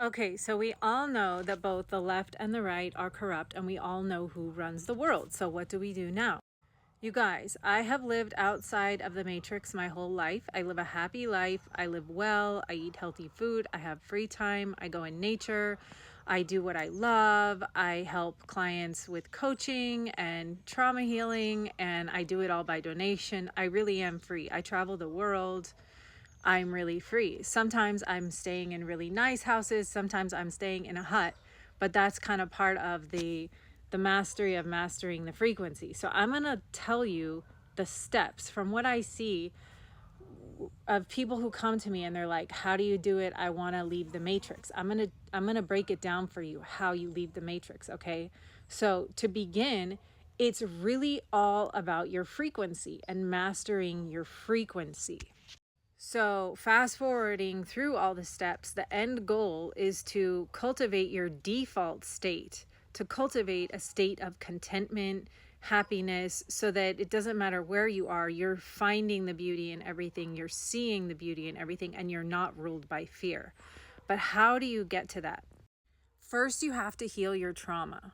Okay, so we all know that both the left and the right are corrupt, and we all know who runs the world. So, what do we do now? You guys, I have lived outside of the matrix my whole life. I live a happy life. I live well. I eat healthy food. I have free time. I go in nature. I do what I love. I help clients with coaching and trauma healing, and I do it all by donation. I really am free. I travel the world. I'm really free. Sometimes I'm staying in really nice houses, sometimes I'm staying in a hut, but that's kind of part of the mastery of mastering the frequency. So I'm going to tell you the steps from what I see of people who come to me and they're like, "How do you do it? I want to leave the matrix." I'm going to break it down for you how you leave the matrix, okay? So to begin, it's really all about your frequency and mastering your frequency. So, fast forwarding through all the steps, the end goal is to cultivate your default state, to cultivate a state of contentment, happiness, so that it doesn't matter where you are, you're finding the beauty in everything, you're seeing the beauty in everything, and you're not ruled by fear. But how do you get to that? First, you have to heal your trauma.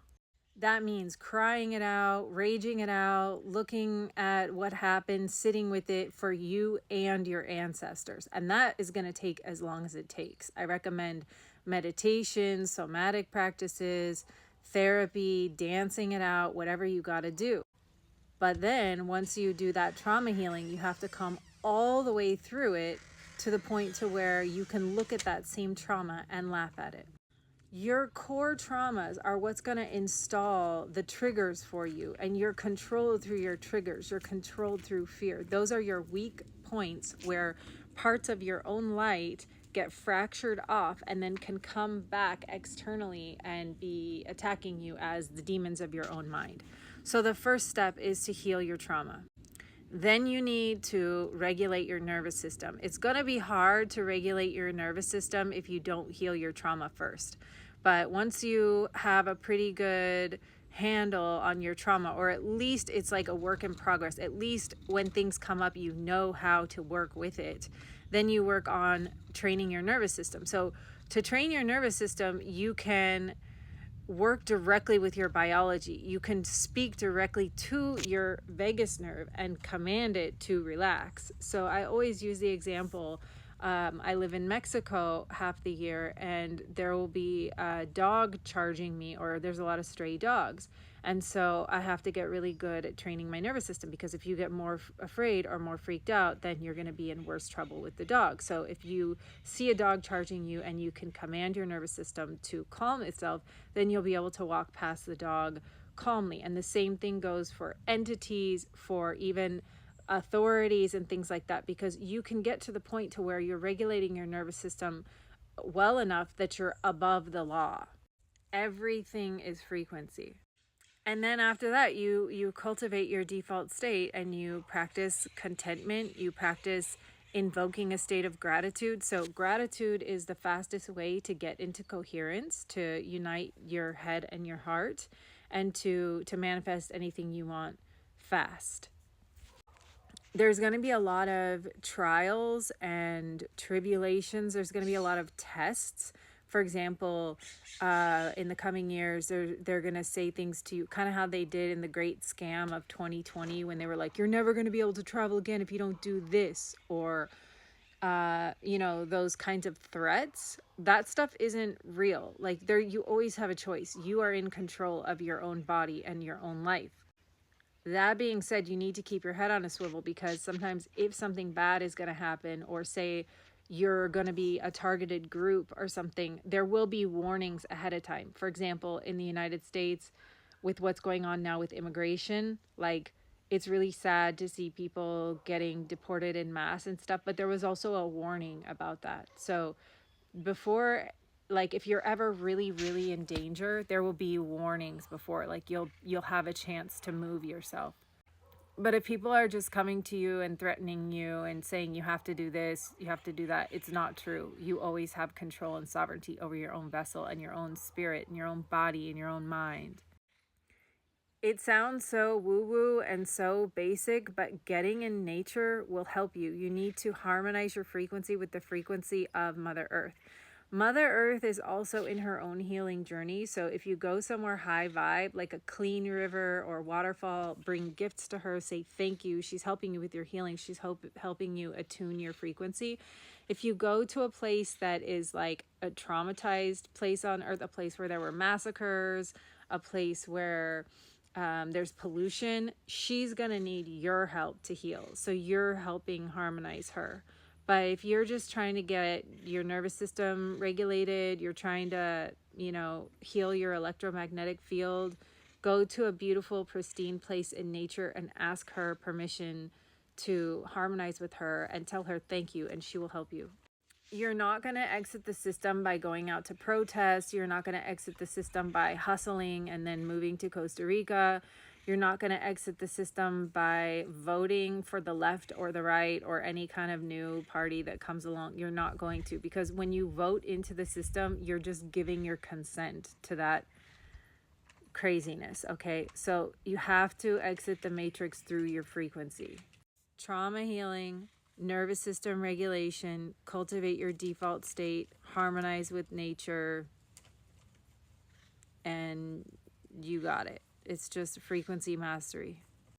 That means crying it out, raging it out, looking at what happened, sitting with it for you and your ancestors. And that is going to take as long as it takes. I recommend meditation, somatic practices, therapy, dancing it out, whatever you got to do. But then once you do that trauma healing, you have to come all the way through it to the point to where you can look at that same trauma and laugh at it. Your core traumas are what's going to install the triggers for you, and you're controlled through your triggers. You're controlled through fear. Those are your weak points where parts of your own light get fractured off and then can come back externally and be attacking you as the demons of your own mind. So the first step is to heal your trauma. Then you need to regulate your nervous system. It's going to be hard to regulate your nervous system if you don't heal your trauma first. But once you have a pretty good handle on your trauma, or at least it's like a work in progress, at least when things come up, you know how to work with it. Then you work on training your nervous system. So to train your nervous system, you can work directly with your biology. You can speak directly to your vagus nerve and command it to relax. So I always use the example, I live in Mexico half the year, and there will be a dog charging me, or there's a lot of stray dogs. And so I have to get really good at training my nervous system, because if you get more afraid or more freaked out, then you're going to be in worse trouble with the dog. So if you see a dog charging you and you can command your nervous system to calm itself, then you'll be able to walk past the dog calmly. And the same thing goes for entities, for even authorities and things like that, because you can get to the point to where you're regulating your nervous system well enough that you're above the law. Everything is frequency. And then after that, you cultivate your default state and you practice contentment, you practice invoking a state of gratitude. So gratitude is the fastest way to get into coherence, to unite your head and your heart, and to manifest anything you want fast. There's going to be a lot of trials and tribulations. There's going to be a lot of tests. For example, in the coming years, they're going to say things to you, kind of how they did in the great scam of 2020, when they were like, "You're never going to be able to travel again if you don't do this," or those kinds of threats. That stuff isn't real. Like, there, you always have a choice. You are in control of your own body and your own life. That being said, you need to keep your head on a swivel, because sometimes if something bad is going to happen, or say you're going to be a targeted group or something, there will be warnings ahead of time. For example, in the United States, with what's going on now with immigration, like, it's really sad to see people getting deported in mass and stuff, but there was also a warning about that. So before, like, if you're ever really really in danger, there will be warnings before, like, you'll have a chance to move yourself. But if people are just coming to you and threatening you and saying you have to do this, you have to do that, it's not true. You always have control and sovereignty over your own vessel and your own spirit and your own body and your own mind. It sounds so woo-woo and so basic, but getting in nature will help you. You need to harmonize your frequency with the frequency of Mother Earth. Mother Earth is also in her own healing journey. So if you go somewhere high vibe, like a clean river or waterfall, bring gifts to her, say thank you. She's helping you with your healing. She's helping you attune your frequency. If you go to a place that is like a traumatized place on Earth, a place where there were massacres, a place where there's pollution, she's going to need your help to heal. So you're helping harmonize her. But if you're just trying to get your nervous system regulated, you're trying to, heal your electromagnetic field, go to a beautiful, pristine place in nature and ask her permission to harmonize with her and tell her thank you, and she will help you. You're not going to exit the system by going out to protest. You're not going to exit the system by hustling and then moving to Costa Rica. You're not going to exit the system by voting for the left or the right or any kind of new party that comes along. You're not going to, because when you vote into the system, you're just giving your consent to that craziness. Okay, so you have to exit the matrix through your frequency. Trauma healing, nervous system regulation, cultivate your default state, harmonize with nature, and you got it. It's just frequency mastery.